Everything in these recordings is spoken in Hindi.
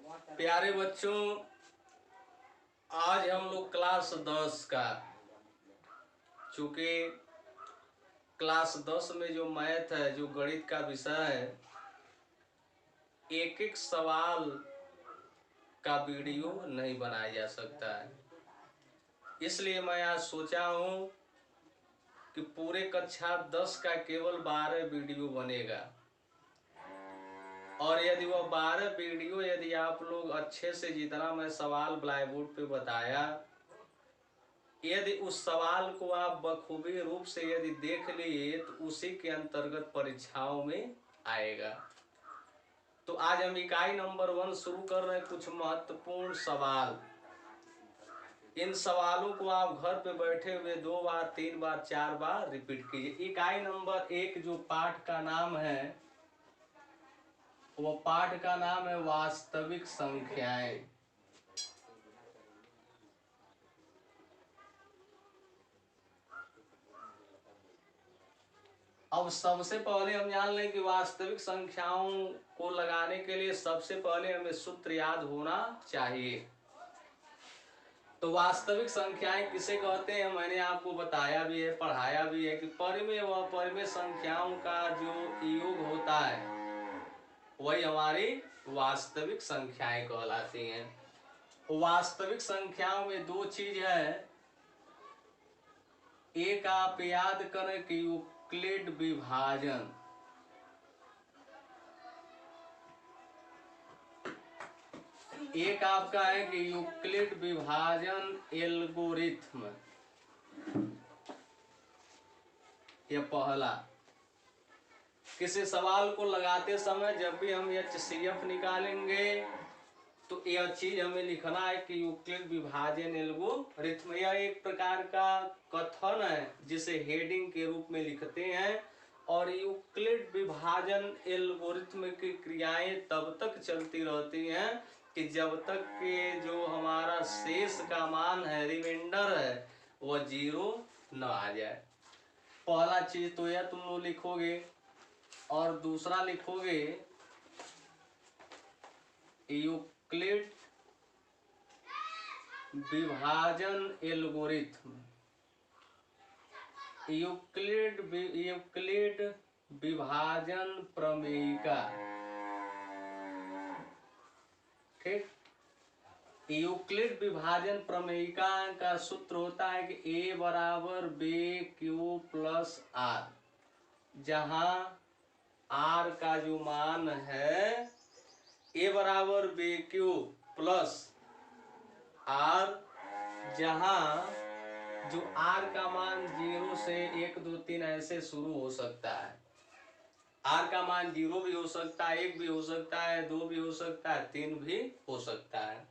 प्यारे बच्चों, आज हम लोग क्लास 10 का, चूंकि क्लास 10 में जो मैथ है, जो गणित का विषय है, एक एक सवाल का वीडियो नहीं बनाया जा सकता है। इसलिए मैं आज सोचा हूं कि पूरे कक्षा 10 का केवल 12 वीडियो बनेगा। और यदि वह 12 वीडियो यदि आप लोग अच्छे से, जितना मैं सवाल ब्लैक बोर्ड पे बताया, यदि उस सवाल को आप बखूबी रूप से यदि देख लिए तो उसी के अंतर्गत परीक्षाओं में आएगा। तो आज हम इकाई नंबर 1 शुरू कर रहे हैं। कुछ महत्वपूर्ण सवाल, इन सवालों को आप घर पे बैठे हुए 2 बार 3 बार 4 बार रिपीट कीजिए। इकाई नंबर 1 जो पाठ का नाम है, वो पाठ का नाम है वास्तविक संख्याएं। अब सबसे पहले हम जान लें कि वास्तविक संख्याओं को लगाने के लिए सबसे पहले हमें सूत्र याद होना चाहिए। तो वास्तविक संख्याएं किसे कहते हैं, मैंने आपको बताया भी है, पढ़ाया भी है कि परिमेय व परिमेय संख्याओं का जो योग होता है वही हमारी वास्तविक संख्याएं कहलाती हैं। वास्तविक संख्याओं में 2 चीज है। एक आप याद करें कि यूक्लिड विभाजन, एक आपका है कि यूक्लिड विभाजन एल्गोरिथ्म। यह पहला, किसी सवाल को लगाते समय जब भी हम HCF निकालेंगे तो यह चीज हमें लिखना है कि यूक्लिड विभाजन एल्गोरिथ्म। यह एक प्रकार का कथन है जिसे हेडिंग के रूप में लिखते हैं। और यूक्लिड विभाजन एल्गोरिथ्म की क्रियाएं तब तक चलती रहती हैं कि जब तक के जो हमारा शेष का मान है, रिमाइंडर है, वह 0 न आ जाए। पहला चीज तो यह तुम लोग लिखोगे। और दूसरा लिखोगे यूक्लिड विभाजन एल्गोरिथ्म। यूक्लिड विभाजन प्रमेयिका। ठीक, यूक्लिड विभाजन प्रमेयिका का सूत्र होता है कि A बराबर BQ प्लस R, जहां R का जो मान है, A बराबर BQ प्लस R, जहां जो R का मान 0 से 1 2 3 ऐसे शुरू हो सकता है। R का मान 0 भी हो सकता है, 1 भी हो सकता है, 2 भी हो सकता है, 3 भी हो सकता है।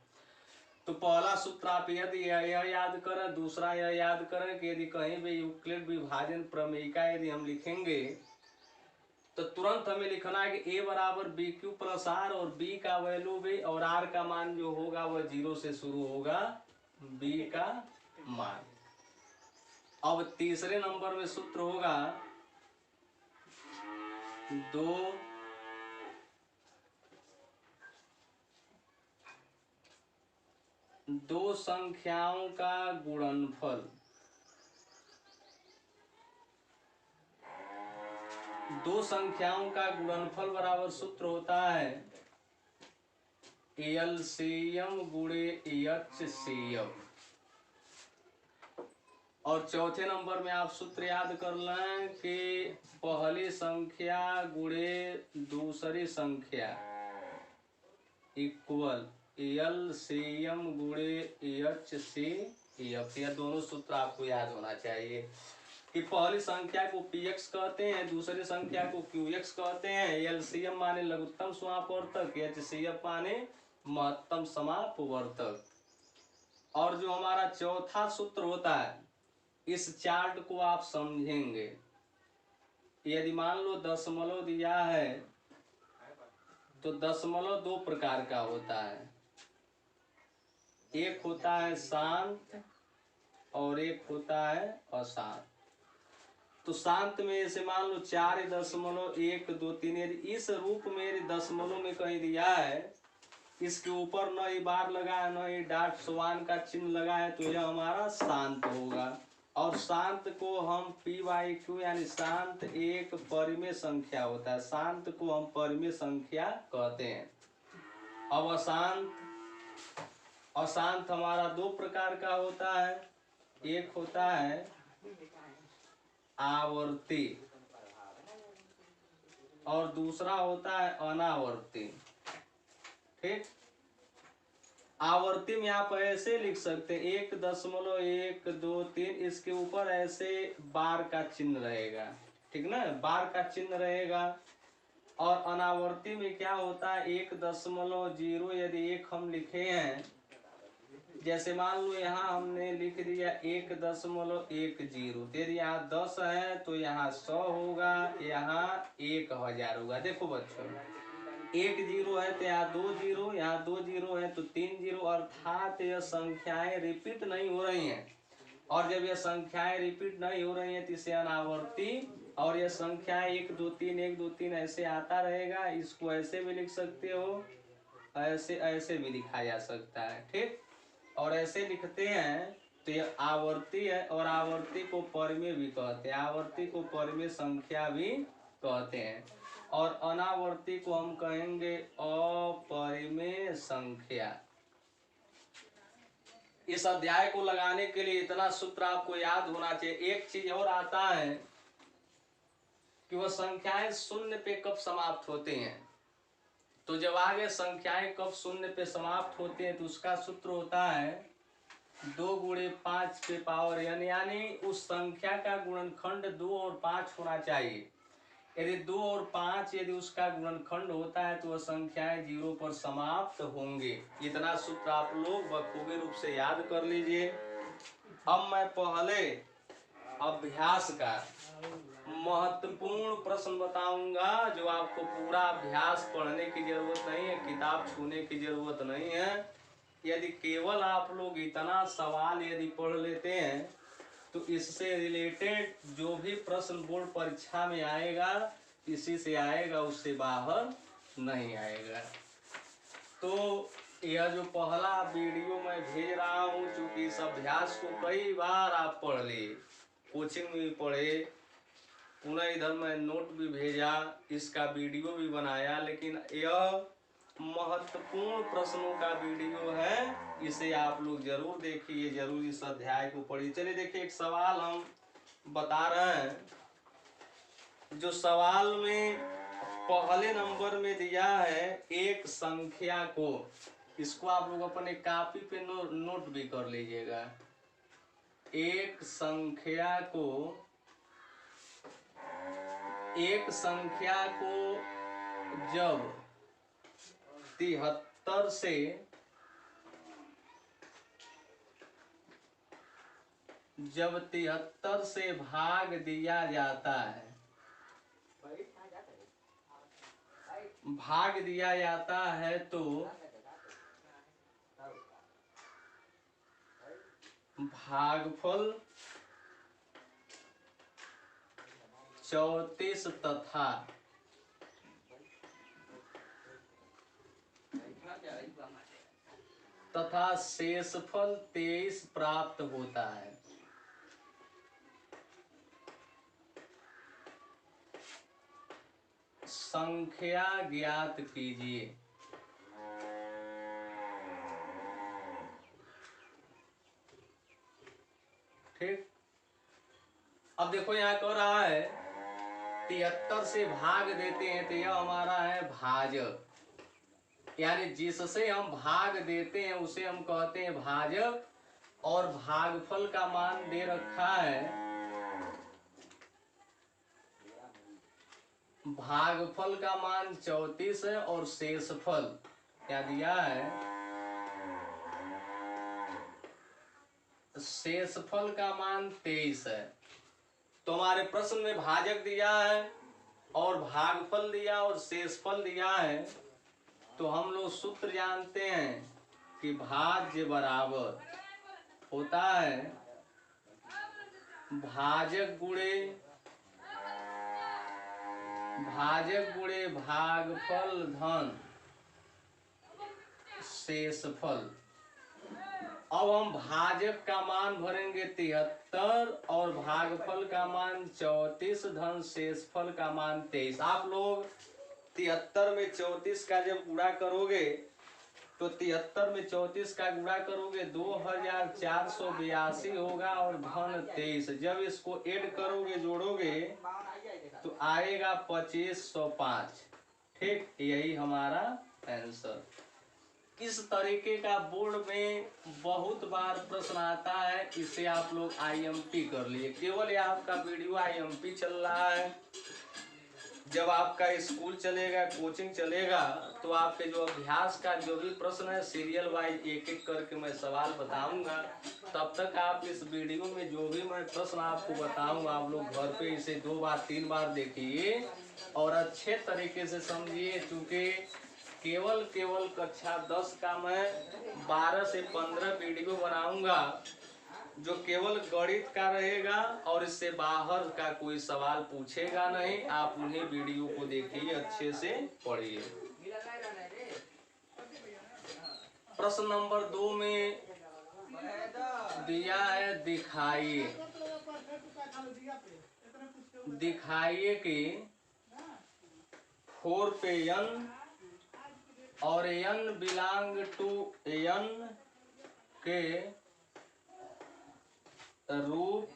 तो पहला सूत्र आप यदि यह याद करें, दूसरा यह याद करें कि यदि कहीं भी यूक्लिड विभाजन प्रमेयिका यदि हम लिखेंगे तो तुरंत हमें लिखना है कि A बराबर BQ प्लस R, और B का वैल्यू भी, और R का मान जो होगा वह 0 से शुरू होगा, B का मान। अब तीसरे नंबर में सूत्र होगा दो संख्याओं का गुणनफल। दो संख्याओं का गुणनफल बराबर सूत्र होता है LCM गुणे HCF। और चौथे नंबर में आप सूत्र याद कर लें कि पहली संख्या गुणे दूसरी संख्या इक्वल LCM गुणे HCF। यह दोनों सूत्र आपको याद होना चाहिए कि पहली संख्या को PX कहते हैं, दूसरी संख्या को QX कहते हैं। LCM माने लघुत्तम समापवर्तक, HCF माने महत्तम समापवर्तक। और जो हमारा चौथा सूत्र होता है, इस चार्ट को आप समझेंगे। यदि मान लो दशमलव दिया है तो दशमलव 2 प्रकार का होता है। एक होता है शांत और एक होता है अशांत। तो शांत में जैसे मान लो 4.1 2 3, यदि इस रूप में यदि दशमलव में कहीं दिया है इसके ऊपर न ही बार लगा है न ही डॉट समान का चिन्ह लगा है, तो यह हमारा शांत होगा। और शांत को हम p/q यानी शांत एक परिमेय संख्या होता है, शांत को हम परिमेय संख्या कहते हैं। अब अशांत हमारा दो प्रकार का होता है, एक होता है आवर्ती और दूसरा होता है अनावर्ती। ठीक, आवर्ती में आप ऐसे लिख सकते हैं 1.123, इसके ऊपर ऐसे बार का चिन्ह रहेगा, ठीक ना, बार का चिन्ह रहेगा। और अनावर्ती में क्या होता है 1.0, यदि एक हम लिखे हैं, जैसे मान लो यहाँ हमने लिख दिया 1.10, यदि यहाँ 10 है तो यहाँ 100 होगा, यहाँ 1000 होगा। देखो बच्चों, 1 0 है तो यहाँ 2 0, यहाँ 2 0 है तो 3 0, अर्थात यह संख्याएं रिपीट नहीं हो रही हैं। और जब यह संख्याएं रिपीट नहीं हो रही हैं तो इसे अनावर्ती, और यह संख्याएं 1 2 3 1 2 3 ऐसे आता रहेगा। इसको ऐसे भी लिख सकते हो, ऐसे भी लिखा जा सकता है। ठीक, और ऐसे लिखते हैं तो यह आवर्ती है, और आवर्ती को परिमेय भी कहते हैं, आवर्ती को परिमेय संख्या भी कहते हैं। और अनावर्ती को हम कहेंगे अपरिमेय संख्या। इस अध्याय को लगाने के लिए इतना सूत्र आपको याद होना चाहिए। एक चीज और आता है कि वह संख्याएं शून्य पे कब समाप्त होते हैं। तो जब आगे संख्याएं कब शून्य पे समाप्त होते हैं तो उसका सूत्र होता है 2 × 5 के पावर n, यानी उस संख्या का गुणनखंड 2 और 5 होना चाहिए। यदि 2 और 5 यदि उसका गुणनखंड होता है तो वह संख्याएं 0 पर समाप्त होंगे। इतना सूत्र आप लोग बखूबी रूप से याद कर लीजिए। अब मैं पहले अभ्यास का महत्वपूर्ण प्रश्न बताऊंगा, जो आपको पूरा अभ्यास पढ़ने की जरूरत नहीं है, किताब छूने की जरूरत नहीं है। यदि केवल आप लोग इतना सवाल यदि पढ़ लेते हैं तो इससे रिलेटेड जो भी प्रश्न बोर्ड परीक्षा में आएगा इसी से आएगा, उससे बाहर नहीं आएगा। तो यह जो पहला वीडियो मैं भेज रहा हूँ, चूंकि इस अभ्यास को कई बार आप पढ़ लिए, कोचिंग में भी पढ़े, पुनः इधर मैं नोट भी भेजा, इसका वीडियो भी बनाया, लेकिन यह महत्वपूर्ण प्रश्नों का वीडियो है, इसे आप लोग जरूर देखिए, जरूर इस अध्याय को पढ़िए। चलिए देखिए, एक सवाल हम बता रहे हैं। जो सवाल में पहले नंबर में दिया है एक संख्या को, इसको आप लोग अपने कॉपी पे नोट भी कर लीजिएगा। एक संख्या को जब 73 से भाग दिया जाता है, तो भागफल 34 तथा शेषफल 23 प्राप्त होता है। संख्या ज्ञात कीजिए। ठीक, अब देखो यहाँ कह रहा है 73 से भाग देते हैं तो यह हमारा है भाजक, यानी जिससे हम भाग देते हैं उसे हम कहते हैं भाजक। और भागफल का मान दे रखा है, भागफल का मान 34 है और शेषफल क्या दिया है, शेषफल का मान 23 है। तो हमारे प्रश्न में भाजक दिया है और भागफल दिया और शेषफल दिया है, तो हम लोग सूत्र जानते हैं कि भाज्य बराबर होता है भाजक गुणे भागफल धन शेषफल। अब हम भाजक का मान भरेंगे 73 और भागफल का मान 34 धन शेषफल का मान 23। आप लोग 73 में 34 का जब गुणा करोगे तो 73 में 34 का गुणा करोगे 2482 होगा और धन 23। जब इसको ऐड करोगे जोड़ोगे तो आएगा 2505। ठीक, यही हमारा आंसर। इस तरीके का बोर्ड में बहुत बार प्रश्न आता है, इसे आप लोग आईएमपी कर लिए। केवल ये आपका वीडियो आईएमपी चल रहा है। जब आपका स्कूल चलेगा, कोचिंग चलेगा, तो आपके जो अभ्यास का जो भी प्रश्न है सीरियल वाइज एक एक करके मैं सवाल बताऊंगा। तब तक आप इस वीडियो में जो भी मैं प्रश्न आपको बताऊंगा आप लोग घर पे इसे 2 बार 3 बार देखिए और अच्छे तरीके से समझिए। चूँकि केवल कक्षा 10 का मैं 12 से 15 वीडियो बनाऊंगा जो केवल गणित का रहेगा और इससे बाहर का कोई सवाल पूछेगा नहीं। आप उन्हें वीडियो को देखिए, अच्छे से पढ़िए। प्रश्न नंबर 2 में दिया है दिखाइए कि 4 पे n और n बिलोंग टू n के रूप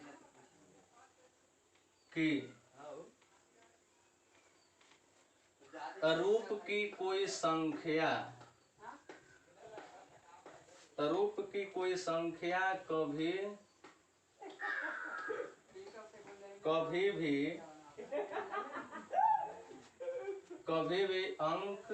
की कोई संख्या कभी भी अंक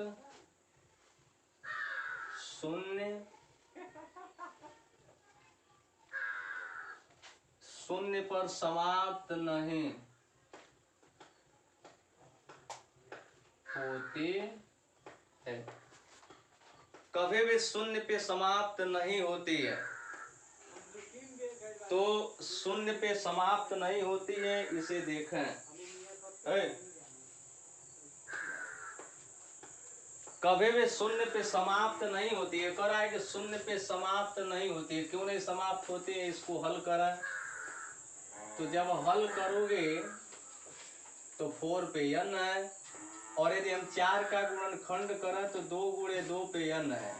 शून्य पर समाप्त नहीं होती है। कभी भी शून्य पे समाप्त नहीं होती है। तो शून्य पे समाप्त नहीं होती है, इसे देखें। कभी भी शून्य पे समाप्त नहीं होती है। कह रहा है कि शून्य पे समाप्त नहीं होती है। क्यों नहीं समाप्त होती है, इसको हल करें। तो जब हल करोगे तो 4 पे n है और यदि हम 4 का गुणनखंड करें तो 2 गुणे 2 पे n है।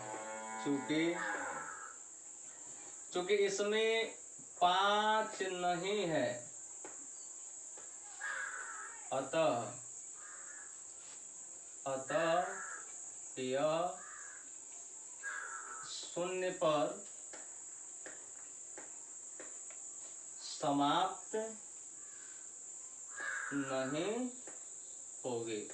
चूंकि इसमें 5 नहीं है, अतः यह शून्य पर समाप्त नहीं होगी।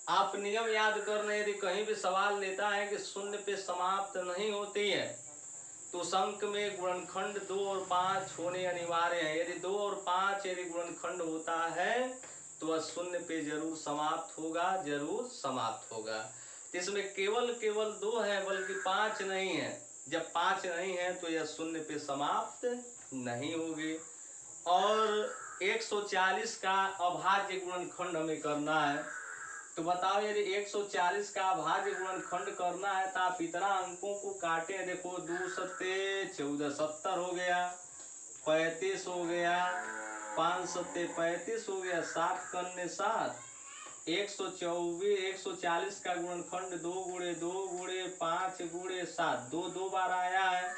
आप नियम याद करना, यदि कहीं भी सवाल लेता है कि शून्य पे समाप्त नहीं होती है तो उस अंक में गुणनखंड 2 और 5 होने अनिवार्य है। यदि 2 और 5 यदि गुणनखंड होता है तो वह शून्य पे जरूर समाप्त होगा। इसमें केवल 2 है बल्कि 5 नहीं है। जब 5 नहीं है तो यह शून्य पे समाप्त नहीं होगी। और 140 का अभाज्य गुणनखंड हमें करना है। तो बताओ, यदि 140 का अभाज्य गुणनखंड करना है तो आप इतना अंकों को काटे। देखो 2 सत्ते 14, 70 हो गया, 35 हो गया, 5 सत्ते 35 हो गया, 7 करने 7, 140 का गुणनखंड 2 गुणे 2 गुणे 5 गुणे 7, 2 बार आया है,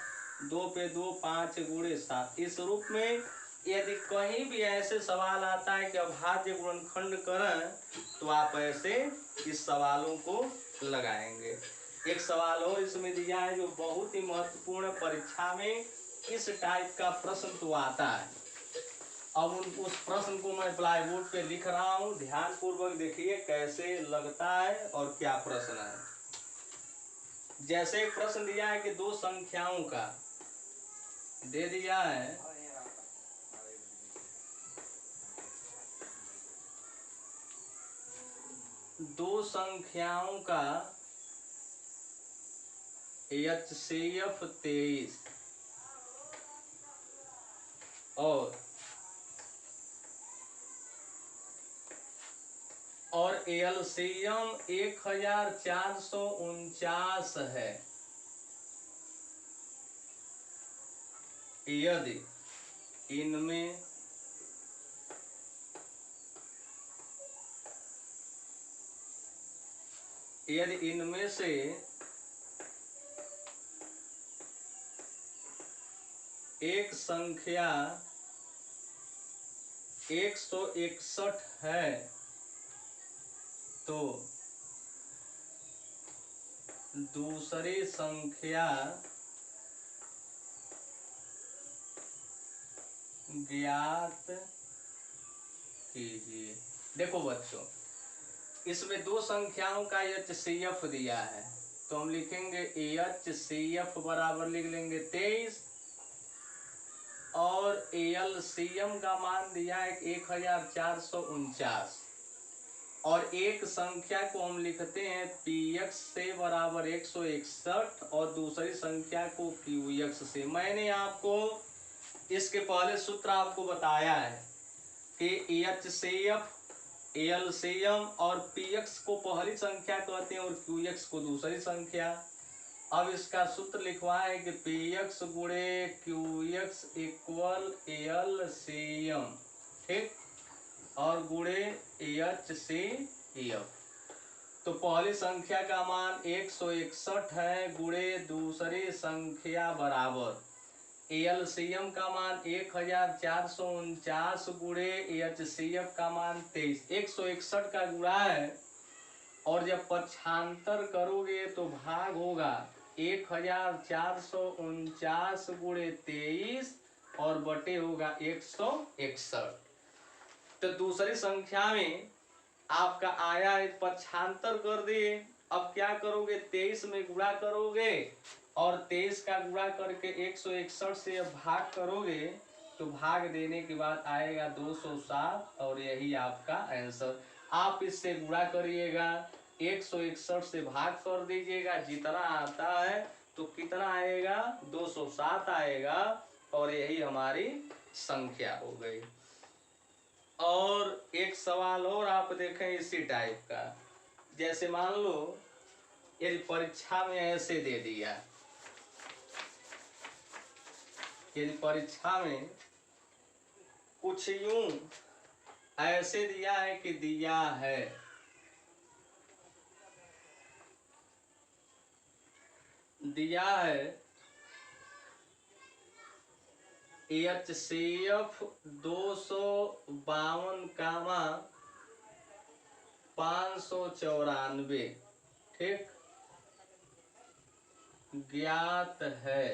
2 पे 2 5 गुणे 7। इस रूप में यदि कहीं भी ऐसे सवाल आता है कि अभाज्य गुणनखंड करें तो आप ऐसे इस सवालों को लगाएंगे। एक सवाल और इसमें दिया है जो बहुत ही महत्वपूर्ण, परीक्षा में इस टाइप का प्रश्न तो आता है। अब उस प्रश्न को मैं ब्लैक बोर्ड पे लिख रहा हूँ, ध्यान पूर्वक देखिए कैसे लगता है और क्या प्रश्न है। जैसे एक प्रश्न दिया है कि 2 संख्याओं का दे दिया है, दो संख्याओं का HCF 23 और LCM 1449 है। यदि इनमें से एक संख्या 161 है तो दूसरी संख्या ज्ञात कीजिए। देखो बच्चों, इसमें दो संख्याओं का HCF दिया है, तो हम लिखेंगे HCF बराबर लिख लेंगे 23 और LCM का मान दिया है 1449 और एक संख्या को हम लिखते हैं PX से बराबर 161 और दूसरी संख्या को QX से। मैंने आपको इसके पहले सूत्र आपको बताया है कि HCF, LCM और PX को पहली संख्या कहते हैं और QX को दूसरी संख्या। अब इसका सूत्र लिखवाए कि PX गुणे QX इक्वल LCM, ठीक, और गुणे HCF। तो पहली संख्या का मान 161 है गुणे दूसरी संख्या बराबर LCM का मान 1449 गुणे HCF का मान 23। 161 का गुणा है और जब पक्षांतर करोगे तो भाग होगा 1449 गुणे 23 और बटे होगा 161। तो दूसरी संख्या में आपका आया है, पक्षांतर कर दिए। अब क्या करोगे, 23 में गुणा करोगे और 23 का गुणा करके 161 से भाग करोगे तो भाग देने के बाद आएगा 207 और यही आपका आंसर। आप इससे गुणा करिएगा, 161 से भाग कर दीजिएगा, जितना आता है तो कितना आएगा, 207 आएगा और यही हमारी संख्या हो गई। और एक सवाल और आप देखें इसी टाइप का, जैसे मान लो यदि परीक्षा में ऐसे दे दिया, यदि परीक्षा में कुछ यूं ऐसे दिया है कि दिया है HCF 252, 594, ठीक, ज्ञात है,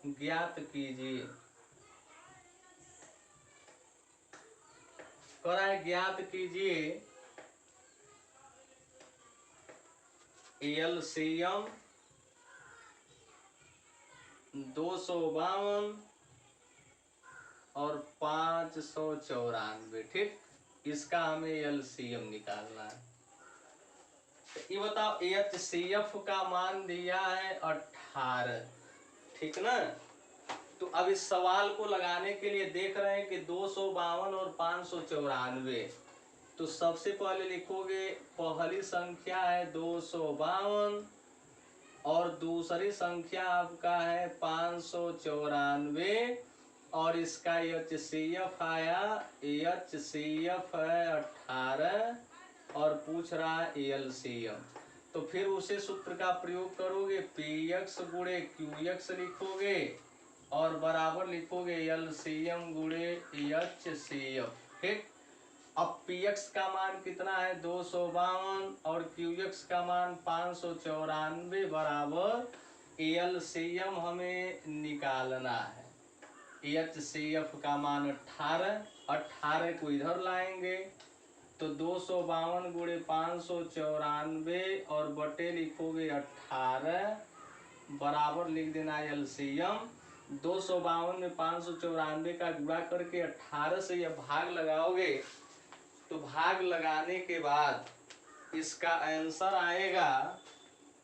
ज्ञात कीजिए। कह रहा है ज्ञात कीजिए LCM 252 और 594, ठीक, इसका हमें LCM निकालना है। ये बताओ, HCF का मान दिया है 18, ठीक ना। तो अब इस सवाल को लगाने के लिए देख रहे हैं कि 252 और 594, तो सबसे पहले लिखोगे पहली संख्या है 252 और दूसरी संख्या आपका है 594 और इसका HCF आया, HCF है 18 और पूछ रहा है LCM। तो फिर उसे सूत्र का प्रयोग करोगे, PX गुणे QX लिखोगे और बराबर लिखोगे LCM गुणे HCF, ठीक। अब PX का मान कितना है, 252 और QX का मान 594 बराबर LCM हमें निकालना है। HCF का मान 18 को इधर लाएंगे तो 252 गुणे 594 और बटे लिखोगे 18 बराबर लिख देना LCM। 252 में 594 का गुणा करके 18 से यह भाग लगाओगे तो भाग लगाने के बाद इसका आंसर आएगा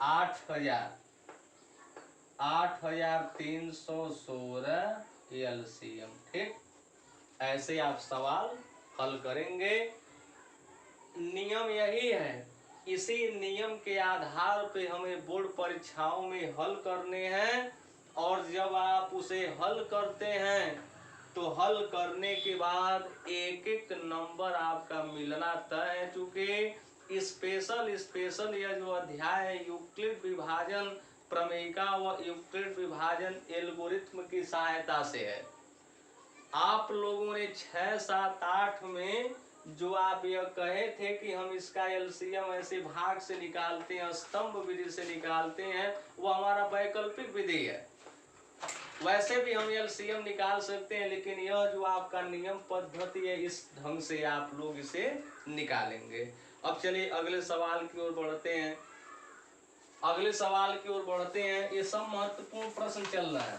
8316 LCM, ठीक। ऐसे आप सवाल हल करेंगे। नियम यही है, इसी नियम के आधार पे हमें बोर्ड परीक्षाओं में हल करने हैं और जब आप उसे हल करते हैं तो हल करने के बाद एक एक नंबर आपका मिलना तय है। चूंकि स्पेशल यह जो अध्याय है यूक्लिड विभाजन प्रमेयिका व यूक्लिड विभाजन एल्गोरिथ्म की सहायता से है। आप लोगों ने 6, 7, 8 में जो आप यह कहे थे कि हम इसका एलसीएम ऐसे भाग से निकालते हैं, स्तंभ विधि से निकालते हैं, वो हमारा वैकल्पिक विधि है। वैसे भी हम एलसीएम निकाल सकते हैं, लेकिन यह जो आपका नियम पद्धति है इस ढंग से आप लोग इसे निकालेंगे। अब चलिए अगले सवाल की ओर बढ़ते हैं। अगले सवाल की ओर बढ़ते हैं। ये सब महत्वपूर्ण प्रश्न चल रहा है।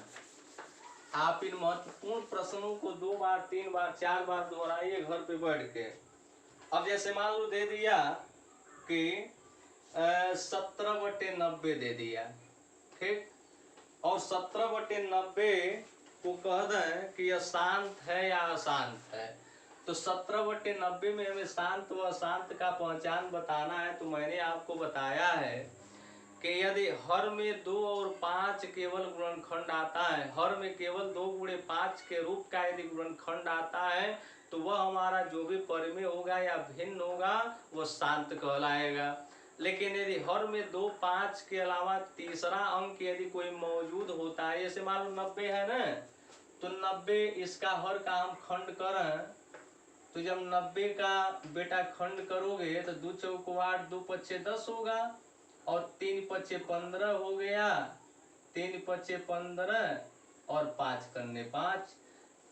आप इन महत्वपूर्ण प्रश्नों को 2 बार 3 बार 4 बार दोहराइए घर पे बैठ के। अब जैसे मान लो दे दिया कि 70/90 दे दिया, ठीक, और 70/90 को कह दें कि यह शांत है या अशांत है। तो 70/90 में हमें शांत व अशांत का पहचान बताना है। तो मैंने आपको बताया है कि यदि हर में 2 और 5 केवल गुणनखंड आता है, हर में केवल 2 × 5 के रूप का यदि गुणनखंड आता है तो वह हमारा जो भी परिमेय होगा या भिन्न होगा वह शांत कहलाएगा। लेकिन यदि हर में 2, 5 के अलावा तीसरा अंक यदि कोई मौजूद होता है, जैसे मान लो 90 है ना, तो 90 इसका हर का हम खंड करें तो जब 90 का बेटा खंड करोगे तो 2 चौको 8, 2 पच्चे 10 होगा और 3 पच्चे 15 हो गया, 3 पच्चे 15 और 5 करने 5।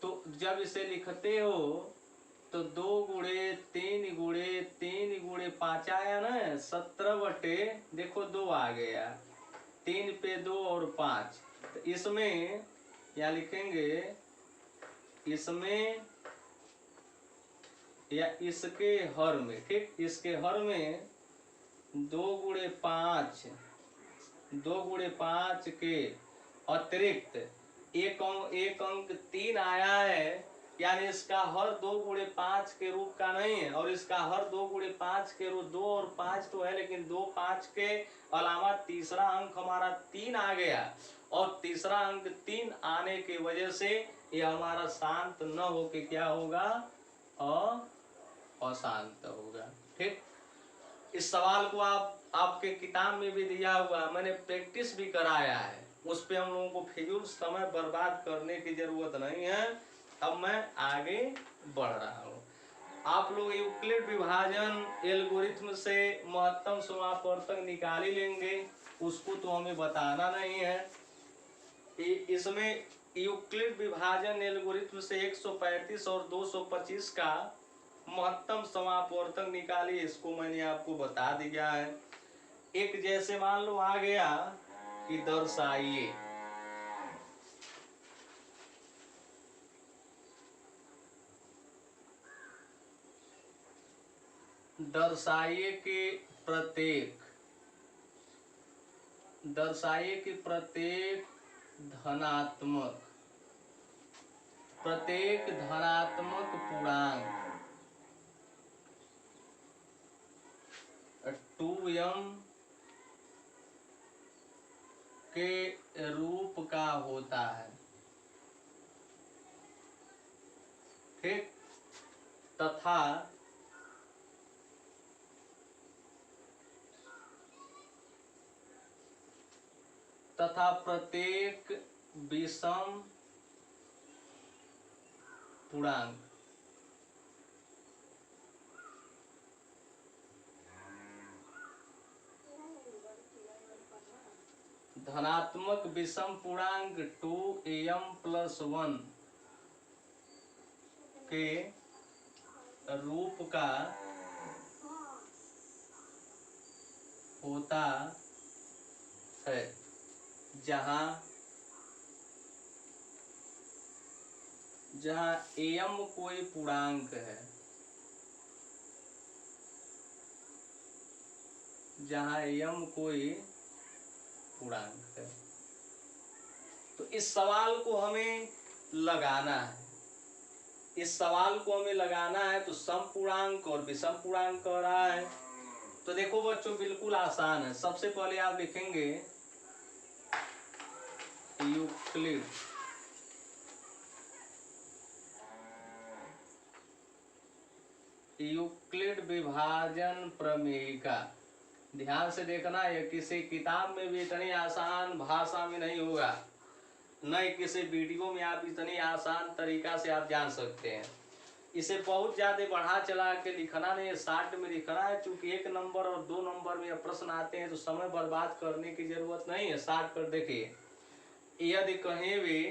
तो जब इसे लिखते हो तो 2 × 3 × 3 × 5 आया ना, 17/ देखो 2 आ गया, 3 पे 2 और 5। तो इसमें क्या लिखेंगे, इसमें या इसके हर में, ठीक, इसके हर में 2 × 5, 2 × 5 के अतिरिक्त एक अंक 3 आया है, यानी इसका हर 2 × 5 के रूप का नहीं है, और इसका हर 2 × 5 के रूप 2 और 5 तो है, लेकिन 2, 5 के अलावा तीसरा अंक हमारा 3 आ गया, और तीसरा अंक 3 आने की वजह से यह हमारा शांत न होके क्या होगा, अशांत होगा। ठीक, इस सवाल को आपके किताब में भी दिया हुआ, मैंने प्रैक्टिस भी कराया है, उस पे हम लोगों को फिजूल समय बर्बाद करने की जरूरत नहीं है। अब मैं आगे बढ़ रहा हूँ। आप लोग यूक्लिड विभाजन एल्गोरिथ्म से महत्तम समापवर्तक निकाल ही लेंगे, उसको तो हमें बताना नहीं है। इसमें यूक्लिड विभाजन एल्गोरिथ्म से 135 और 225 का महत्तम समापवर्तक निकालिए, इसको मैंने आपको बता दिया है। एक जैसे मान लो आ गया कि दर्शाइए, दर्शाइए कि प्रत्येक धनात्मक पूर्णांक 2m के रूप का होता है। ठीक, तथा प्रत्येक विषम पूर्णांक धनात्मक विषम पूर्णांक 2m+1 के रूप का होता है, जहाँ m कोई पूर्णांक है, जहाँ m कोई पूर्णांक है। तो इस सवाल को हमें लगाना है, तो समपूर्णांक और विषम पूर्णांक कह रहा है। तो देखो बच्चों, बिल्कुल आसान है। सबसे पहले आप लिखेंगे यूक्लिड विभाजन प्रमेयिका। ध्यान से देखना, यह किसी किताब में भी इतनी आसान भाषा में नहीं होगा, न किसी वीडियो में आप इतनी आसान तरीका से आप जान सकते हैं। इसे बहुत ज्यादा बढ़ा चला के लिखना नहीं, शॉर्ट में लिखना है। चूंकि 1 नंबर और 2 नंबर में प्रश्न आते हैं तो समय बर्बाद करने की जरूरत नहीं है। शॉर्ट कर देखिए, यदि कहीं भी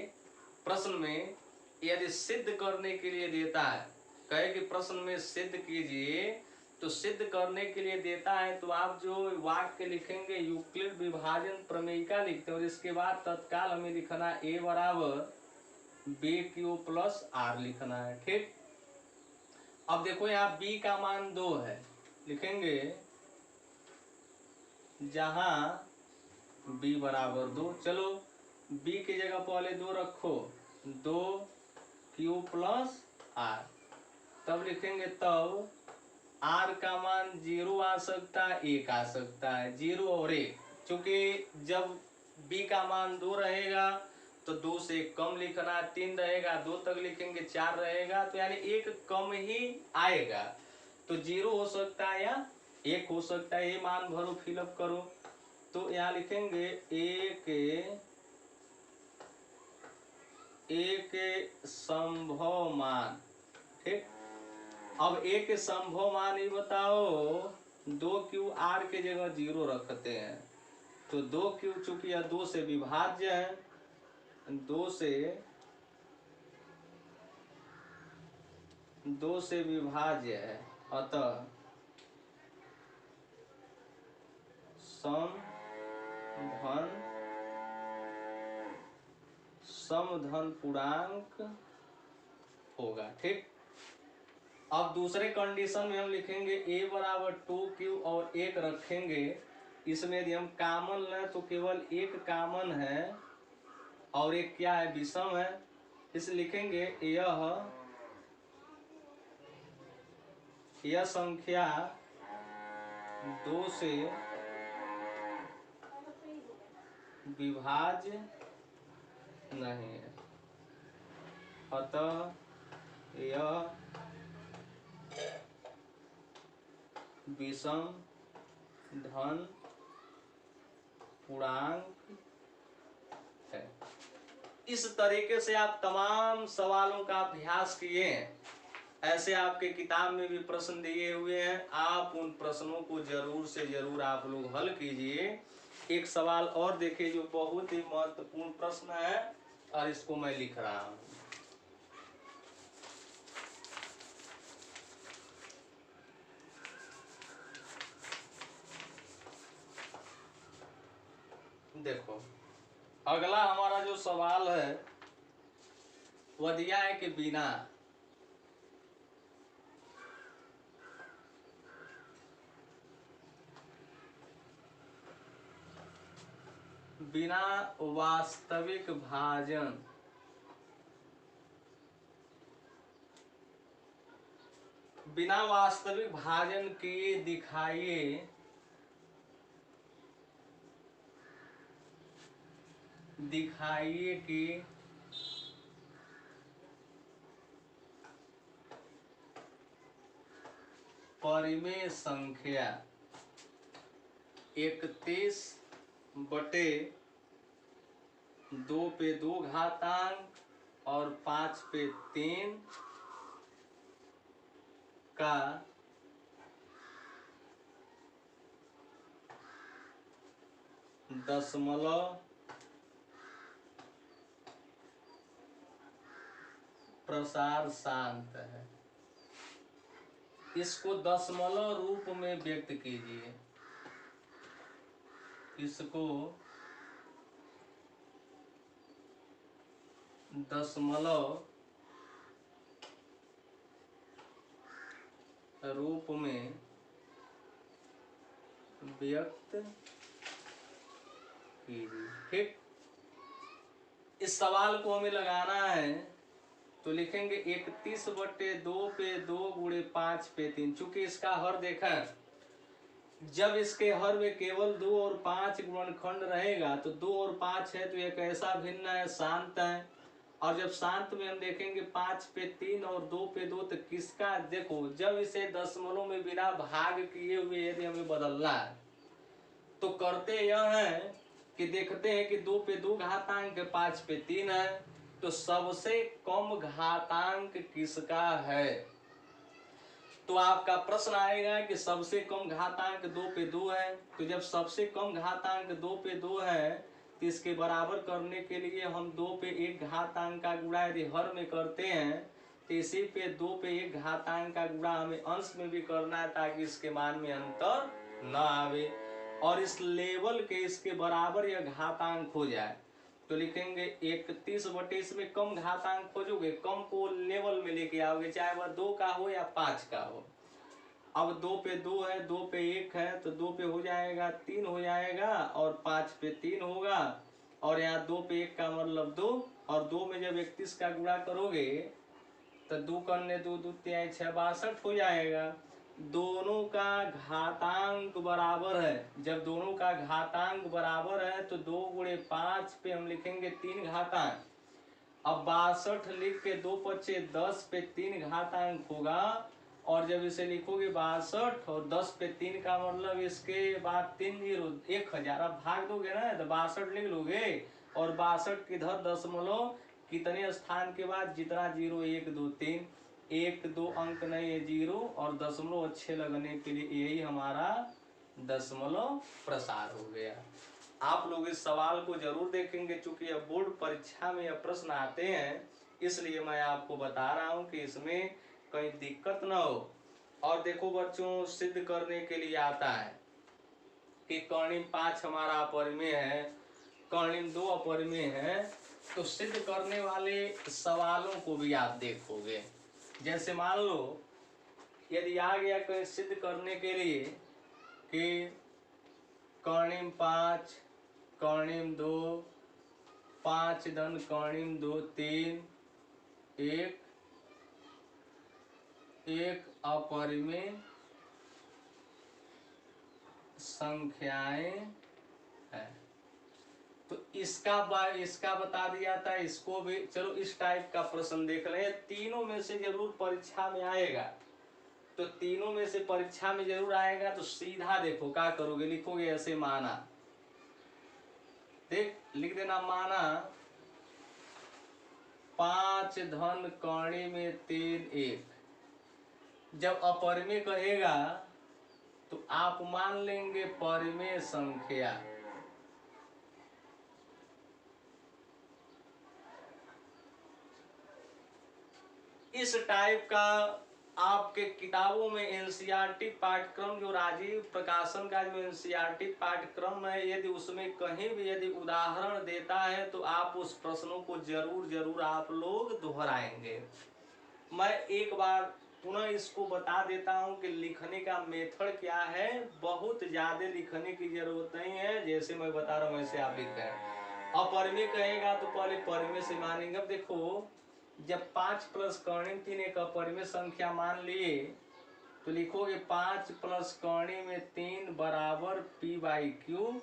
प्रश्न में यदि सिद्ध करने के लिए देता है, कहे कि प्रश्न में सिद्ध कीजिए, तो सिद्ध करने के लिए देता है तो आप जो वाक्य लिखेंगे यूक्लिड विभाजन प्रमेयिका लिखते हैं, और इसके बाद तत्काल हमें लिखना a बराबर BQ प्लस R लिखना है। ठीक, अब देखो यहाँ b का मान 2 है, लिखेंगे जहां b बराबर 2। चलो b की जगह पहले 2 रखो, 2Q प्लस R, तब लिखेंगे तब R का मान 0 आ सकता है, 1 आ सकता है, 0 और 1। चूंकि जब b का मान 2 रहेगा तो 2 से 1 कम लिखना, 3 रहेगा 2 तक लिखेंगे, 4 रहेगा तो यानी 1 कम ही आएगा, तो 0 हो सकता है या 1 हो सकता है। ये मान भरो, फिलअप करो, तो यहाँ लिखेंगे एक संभव मान। ठीक, अब एक संभव मान ये बताओ, 2QR के जगह 0 रखते हैं, तो 2Q चूंकि यह 2 से विभाज्य है, 2 से विभाज्य है, अतः समधन पूर्णांक होगा। ठीक, अब दूसरे कंडीशन में हम लिखेंगे a बराबर 2Q और 1 रखेंगे। इसमें यदि हम कॉमन लें तो केवल 1 कॉमन है और एक क्या है, विषम है। इस लिखेंगे यह संख्या 2 से विभाज्य नहीं है, अतः यह विषम धन पूर्णांक है। इस तरीके से आप तमाम सवालों का अभ्यास किए हैं। ऐसे आपके किताब में भी प्रश्न दिए हुए हैं, आप उन प्रश्नों को जरूर से जरूर आप लोग हल कीजिए। एक सवाल और देखिए जो बहुत ही महत्वपूर्ण प्रश्न है, और इसको मैं लिख रहा हूं। देखो, अगला हमारा जो सवाल है वह दिया है कि बिना वास्तविक भाजन के दिखाइए कि परिमेय संख्या 31/2 पे 2 घातांक और 5 पे 3 का दशमलव प्रसार शांत है। इसको दशमलव रूप में व्यक्त कीजिए। इसको दशमलव रूप में व्यक्त कीजिए। ठीक, इस सवाल को हमें लगाना है तो लिखेंगे 31/2 पे 2 गुणे 5 पे 3। चूंकि इसका हर देखें जब इसके हर में केवल 2 और 5 गुणनखंड रहेगा तो 2 और 5 है तो ये कैसा भिन्न है, शांत है। और जब शांत में हम देखेंगे 5 पे 3 और 2 पे 2 तो किसका, देखो जब इसे दशमलव में बिना भाग किए हुए यदि हमें बदलना है तो करते यह है कि देखते हैं कि 2 पे 2 घातांक 5 पे 3 है, तो सबसे कम घातांक किसका है। तो आपका प्रश्न आएगा कि सबसे कम घातांक 2 पे 2 है, तो जब सबसे कम घातांक 2 पे 2 है तो इसके बराबर करने के लिए हम 2 पे 1 घातांक का गुणा यदि हर में करते हैं तो इसी पे 2 पे 1 घातांक का गुणा हमें अंश में भी करना है ताकि इसके मान में अंतर न आवे और इस लेवल के इसके बराबर यह घातांक हो जाए। तो लिखेंगे 31 बटे इसमें कम घातांक खोजोगे, कम को लेवल में लेके आओगे, चाहे वह 2 का हो या 5 का हो। अब 2 पे 2 है, 2 पे 1 है तो 2 पे हो जाएगा 3 हो जाएगा और 5 पे 3 होगा और यहाँ 2 पे 1 का मतलब 2 और 2 में जब 31 का गुणा करोगे तो 2 करने 2 2 3 6 62 हो जाएगा। दोनों का घातांक बराबर है, जब दोनों का घातांक बराबर है तो 2 गुणे 5 पे हम लिखेंगे 3 घातांक। अब 62 लिख के 2 पच्चे 10 पे 3 घातांक होगा और जब इसे लिखोगे 62 और 10 पे 3 का मतलब इसके बाद 3 जीरो 1000, अब भाग दोगे ना तो 62 लिख लोगे और 62 किधर दशमलव कितने स्थान के बाद, जितना 0 1 2 3 1 2 अंक नहीं है 0 और दशमलव अच्छे लगने के लिए यही हमारा दशमलव प्रसार हो गया। आप लोग इस सवाल को जरूर देखेंगे, चूंकि यह बोर्ड परीक्षा में यह प्रश्न आते हैं इसलिए मैं आपको बता रहा हूं कि इसमें कहीं दिक्कत न हो। और देखो बच्चों, सिद्ध करने के लिए आता है कि कर्णिम 5 हमारा अपरिमेय है, कर्णिम 2 अपरिमेय है, तो सिद्ध करने वाले सवालों को भी आप देखोगे। जैसे मान लो यदि आ गया कहीं सिद्ध करने के लिए कि कर्णिम 5 कर्णिम 2 5 धन कर्णिम 2 3 एक अपरिमेय संख्याएं है, तो इसका बता दिया था, इसको भी चलो इस टाइप का प्रश्न देख रहे हैं। तीनों में से जरूर परीक्षा में आएगा, तो तीनों में से परीक्षा में जरूर आएगा। तो सीधा देखो क्या करोगे, लिखोगे ऐसे माना, देख लिख देना माना 5 धन कर्णी में 3 1। जब अपरिमेय कहेगा तो आप मान लेंगे परिमेय संख्या, इस टाइप का आपके किताबों में एनसीईआरटी पाठ्यक्रम जो राजीव प्रकाशन का जो एनसीईआरटी पाठ्यक्रम है, यदि उसमें कहीं भी यदि उदाहरण देता है तो आप उस प्रश्नों को जरूर आप लोग दोहराएंगे। मैं एक बार पुनः इसको बता देता हूं कि लिखने का मेथड क्या है। बहुत ज्यादा लिखने की जरूरत नहीं है, जैसे मैं बता रहा हूं वैसे आप लिख रहे हैं। अपरिमेय कहेगा तो पहले परिमेय से मानेंगे। अब देखो, जब 5 प्लस कर्णी 3 एक अपरिमेय संख्या मान लिए तो लिखोगे 5 प्लस कर्णी में 3 बराबर p बाई क्यू,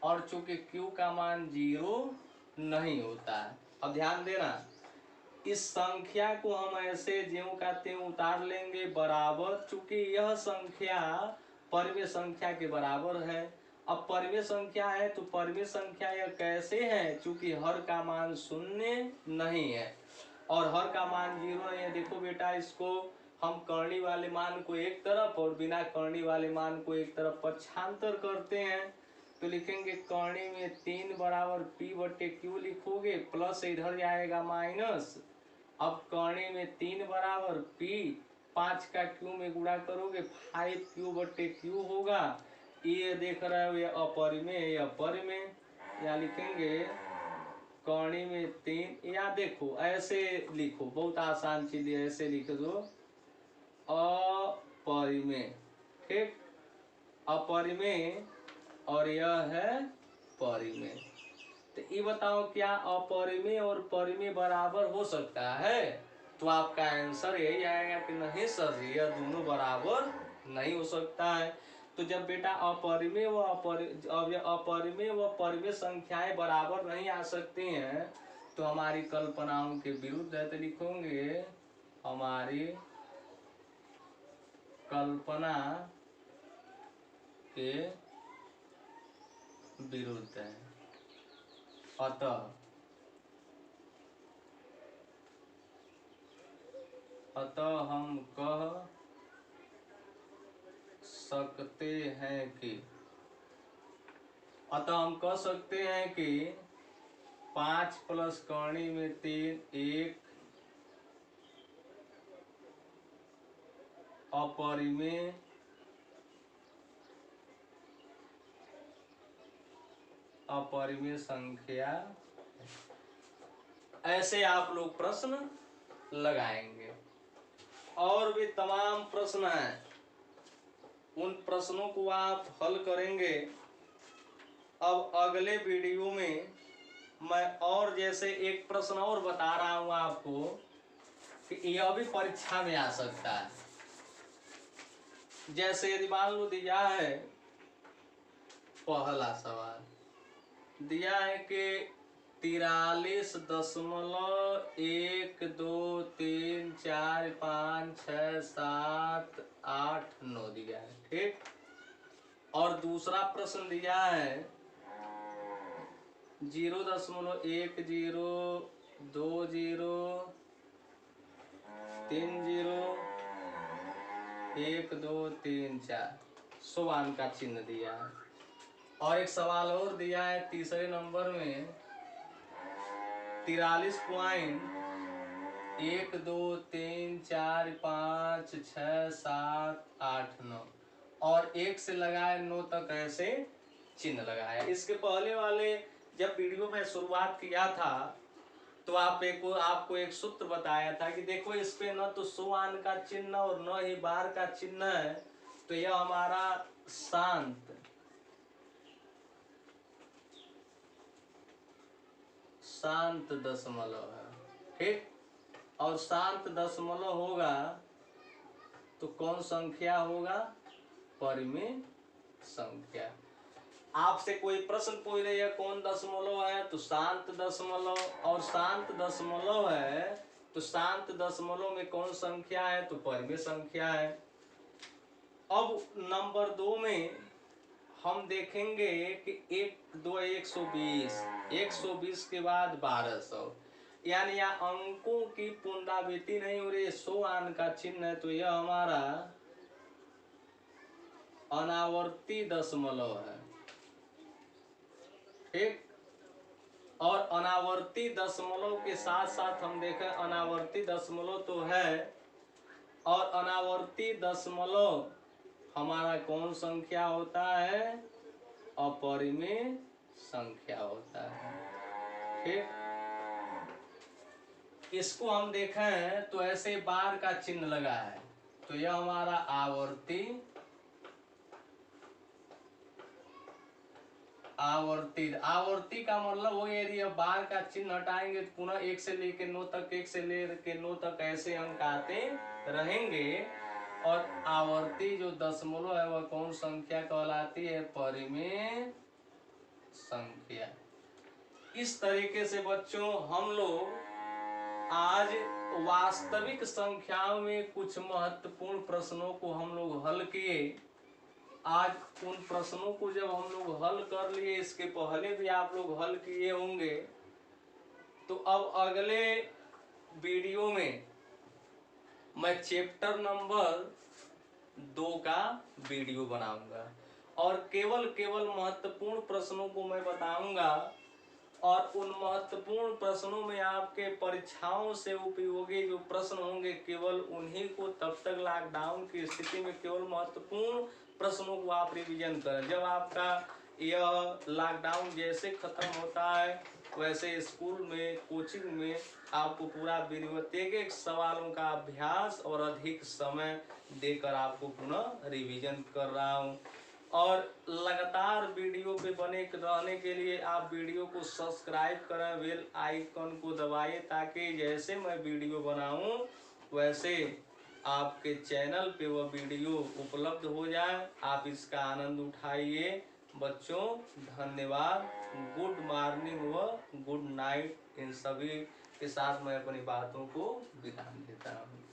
और चूंकि q का मान 0 नहीं होता है। अब ध्यान देना, इस संख्या को हम ऐसे ज्यों का त्यों उतार लेंगे बराबर, चूंकि यह संख्या परिमेय संख्या के बराबर है। अब परिमेय संख्या है तो परिमेय संख्या यह कैसे है, चूंकि हर का मान 0 नहीं है और हर का मान 0 नहीं है। देखो बेटा, इसको हम कर्णी वाले मान को एक तरफ और बिना कर्णी वाले मान को एक तरफ पक्षांतर करते हैं तो लिखेंगे कर्णी में 3 बराबर p बटे क्यू लिखोगे, प्लस इधर जाएगा माइनस। अब कर्णी में 3 बराबर p, 5 का क्यू में गुणा करोगे 5q बटे क्यू होगा। ये देख रहे हो ये अपरिमेय, ये अपरिमेय, यहाँ लिखेंगे कर्णी में 3, या देखो ऐसे लिखो, बहुत आसान चीज है, ऐसे लिख दो अपरिमेय, ठीक, अपरिमेय और यह है परिमेय। तो ये बताओ क्या अपरिमेय और परिमेय बराबर हो सकता है? तो आपका आंसर यही आएगा कि नहीं सर, यह दोनों बराबर नहीं हो सकता है। तो जब बेटा अपरिमेय व परिमेय संख्याएं बराबर नहीं आ सकती हैं तो हमारी कल्पनाओं के विरुद्ध है। तो लिखोगे हमारी कल्पना के विरुद्ध है। अतः हम कह सकते हैं कि 5 प्लस कौड़ी में 3 एक अपरिमेय संख्या। ऐसे आप लोग प्रश्न लगाएंगे और भी तमाम प्रश्न हैं, उन प्रश्नों को आप हल करेंगे। अब अगले वीडियो में मैं और जैसे एक प्रश्न और बता रहा हूं आपको कि यह भी परीक्षा में आ सकता है। जैसे यदि मान लो दिया है, पहला सवाल दिया है कि 43.123456789 दिया है, ठीक। और दूसरा प्रश्न दिया है 0.1020301234 समान का चिन्ह दिया है। और एक सवाल और दिया है तीसरे नंबर में 43.123456789 और 1 से लगाए 9 तक ऐसे चिन्ह लगाया। इसके पहले वाले जब वीडियो में शुरुआत किया था तो आपको एक सूत्र बताया था कि देखो इस पे न तो 100 आन का चिन्ह और न ही बार का चिन्ह है, तो यह हमारा शांत दशमलव है, ठीक। और शांत दशमलव होगा तो कौन संख्या होगा? परिमेय संख्या। आपसे कोई प्रश्न पूछ रही है कौन दशमलव है, तो शांत दशमलव। और शांत दशमलव है तो शांत दशमलव में कौन संख्या है? तो परिमेय संख्या है। अब नंबर 2 में हम देखेंगे कि 120 के बाद 1200, यानी यहाँ अंकों की पुनरावृत्ति नहीं हो रही, 100 आन का चिन्ह है, तो यह हमारा अनावर्ती दशमलव है, ठीक। और अनावर्ती दशमलव के साथ साथ हम देखें अनावर्ती दशमलव तो है, और अनावर्ती दशमलव हमारा कौन संख्या होता है? अपरिमेय संख्या होता है, ठीक। इसको हम देखें तो ऐसे बार का चिन्ह लगा है, तो यह हमारा आवर्ती का मतलब वो यदि अब बार का चिन्ह हटाएंगे तो पुनः 1 से लेकर 9 तक, 1 से लेकर 9 तक ऐसे अंक आते रहेंगे। और आवर्ती जो दशमलव है वह कौन संख्या कहलाती है? परिमेय संख्या। इस तरीके से बच्चों हम लोग आज वास्तविक संख्याओं में कुछ महत्वपूर्ण प्रश्नों को हम लोग हल किए। आज उन प्रश्नों को जब हम लोग हल कर लिए, इसके पहले भी आप लोग हल किए होंगे, तो अब अगले वीडियो में मैं चैप्टर नंबर 2 का वीडियो बनाऊंगा और केवल महत्वपूर्ण प्रश्नों को मैं बताऊंगा। और उन महत्वपूर्ण प्रश्नों में आपके परीक्षाओं से उपयोगी जो प्रश्न होंगे केवल उन्हीं को, तब तक लॉकडाउन की स्थिति में केवल महत्वपूर्ण प्रश्नों को आप रिवीजन करें। जब आपका यह लॉकडाउन जैसे खत्म होता है वैसे स्कूल में, कोचिंग में आपको पूरा एक सवालों का अभ्यास और अधिक समय देकर आपको पुनः रिवीजन कर रहा हूँ। और लगातार वीडियो पे बने रहने के लिए आप वीडियो को सब्सक्राइब करें, बेल आइकन को दबाइए, ताकि जैसे मैं वीडियो बनाऊं वैसे आपके चैनल पे वह वीडियो उपलब्ध हो जाए, आप इसका आनंद उठाइए। बच्चों धन्यवाद। गुड मॉर्निंग व गुड नाइट। इन सभी के साथ मैं अपनी बातों को विराम देता हूँ।